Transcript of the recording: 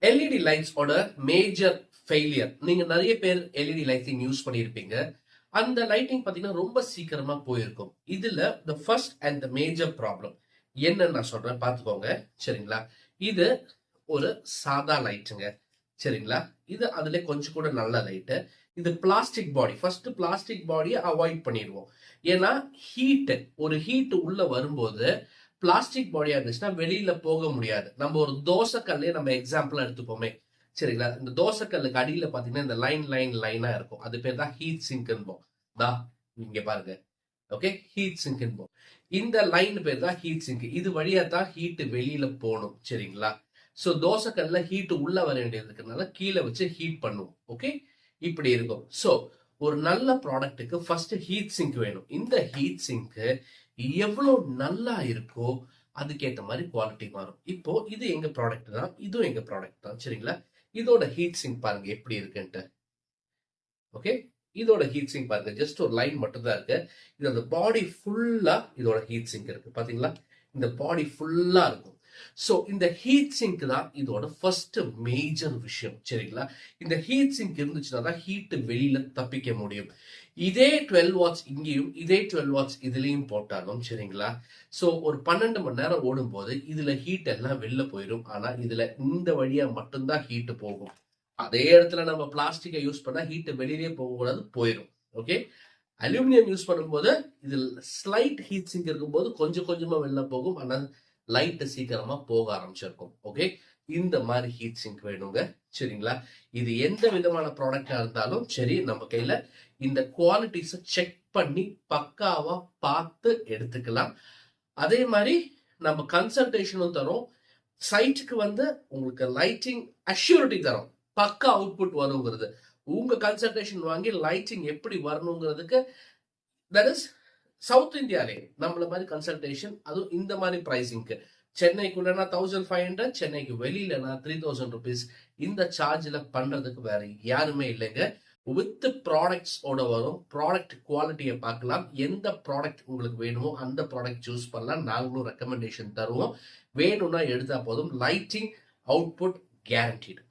LED லைட்ஸோட major failure. நீங்க நிறைய பேர் எல்இடி லைட்டிங் யூஸ் பண்ணியிருப்பீங்க. அந்த லைட்டிங் பார்த்தீங்கன்னா ரொம்ப சீக்கிரமா போயிருக்கும். இதுல the first and the major problem என்னன்னு நான் சொல்றேன், பார்த்துக்கோங்க. சரிங்களா? இது ஒரு சாதா லைட்டுங்க. சரிங்களா? இது அதுல கொஞ்சம் கூட நல்ல லைட்டு. இது பிளாஸ்டிக் பாடி. ஃபர்ஸ்ட் பிளாஸ்டிக் பாடியை அவாய்ட் பண்ணிடுவோம். ஏன்னா ஒரு ஹீட் உள்ள வரும்போது பிளாஸ்டிக் பாடியா இருந்துச்சுன்னா வெளியில போக முடியாது. நம்ம ஒரு தோசைக்கல்லே நம்ம எக்ஸாம்பிளா எடுத்துப்போமே. சரிங்களா? இந்த தோசைக்கல்லுக்கு அடியில பாத்தீங்கன்னா இந்த லைனா இருக்கும். அது பேர் தான் ஹீட் சிங்க்ன்போம். இங்க பாருங்க. ஓகே, ஹீட் சிங்க்ன்போம். இந்த லைன் பேர் தான் ஹீட் சிங்க். இது வழியா தான் ஹீட் வெளியில போகணும். சரிங்களா? சோ தோசைக்கல்ல ஹீட் உள்ள வர வேண்டியது இருக்கிறதுனால கீழே வச்சு ஹீட் பண்ணுவோம். ஓகே, இப்படி இருக்கும். சோ ஒரு நல்ல ப்ராடக்ட்டுக்கு ஃபர்ஸ்ட் ஹீட் சிங்க் வேணும். இந்த ஹீட் சிங்க் எவ்வளவு நல்லா இருக்கோ அதுக்கேற்ற மாதிரி குவாலிட்டி மாறும். இப்போ இது எங்க ப்ராடக்ட் தான், இதுவும் எங்க ப்ராடக்ட் தான். சரிங்களா? இதோட ஹீட் சிங்க் பாருங்க எப்படி இருக்குன்ட்டு. ஓகே, இதோட ஹீட் சிங்க் பாருங்க, ஜஸ்ட் ஒரு லைன் மட்டும் தான் இருக்கு. இது அந்த பாடி ஃபுல்லா இதோட ஹீட் சிங்க் இருக்கு. பாத்தீங்களா? இந்த பாடி ஃபுல்லா இருக்கும். ஸோ இந்த ஹீட் சிங்க் தான் இதோட ஃபர்ஸ்ட் மேஜர் விஷயம். சரிங்களா? இந்த ஹீட் சிங்க் இருந்துச்சுன்னா தான் ஹீட் வெளியில தப்பிக்க முடியும். இதே 12 வாட்ஸ் இங்கேயும் இதே 12 வாட்ஸ் இதுலயும் போட்டாலும் சரிங்களா? ஸோ ஒரு 12 மணி நேரம் ஓடும் போது இதுல ஹீட் எல்லாம் வெளில போயிடும். ஆனா இதுல இந்த வழியா மட்டும்தான் ஹீட் போகும். அதே இடத்துல நம்ம பிளாஸ்டிக்கை யூஸ் பண்ணா ஹீட் வெளியிலே போகக்கூடாது, போயிடும். ஓகே, அலுமினியம் யூஸ் பண்ணும்போது இதில் ஸ்லைட் ஹீட் சிங்க் இருக்கும்போது கொஞ்சம் கொஞ்சமா வெளில போகும். ஆனால் லைட் சீக்கிரமா போக ஆரம்பிச்சிருக்கும். ஓகே, இந்த மாதிரி ஹீட் சிங்க் வேணுங்க. சரிங்களா? இது எந்த விதமான ப்ராடக்டா இருந்தாலும் சரி, நம்ம கையில இந்த குவாலிட்டிஸை செக் பண்ணி பக்காவா பார்த்து எடுத்துக்கலாம். அதே மாதிரி நம்ம கன்சல்டேஷனும் தரோம். சைட்டுக்கு வந்து உங்களுக்கு லைட்டிங் அஷ்யூரிட்டி தரோம். பக்கா அவுட்புட் வருங்கிறது. உங்க கன்சல்டேஷன் வாங்கி லைட்டிங் எப்படி வரணுங்கிறதுக்கு தட் இஸ் சவுத் இந்தியாலே நம்மள மாதிரி கன்சல்டேஷன், அதுவும் இந்த மாதிரி பிரைசிங்க்கு. சென்னைக்குள்ளனா 1500, சென்னைக்கு வெளியிலனா 3000 ருபீஸ். இந்த சார்ஜ்ல பண்றதுக்கு வேற யாருமே இல்லைங்க. வித் ப்ராடக்ட்ஸ் ஓட வரும். ப்ராடக்ட் குவாலிட்டியை பார்க்கலாம். எந்த ப்ராடக்ட் உங்களுக்கு வேணுமோ அந்த ப்ராடக்ட் சூஸ் பண்ணலாம். நாங்களும் ரெக்கமெண்டேஷன் தருவோம். வேணும்னா எடுத்தா போதும். Lighting output guaranteed.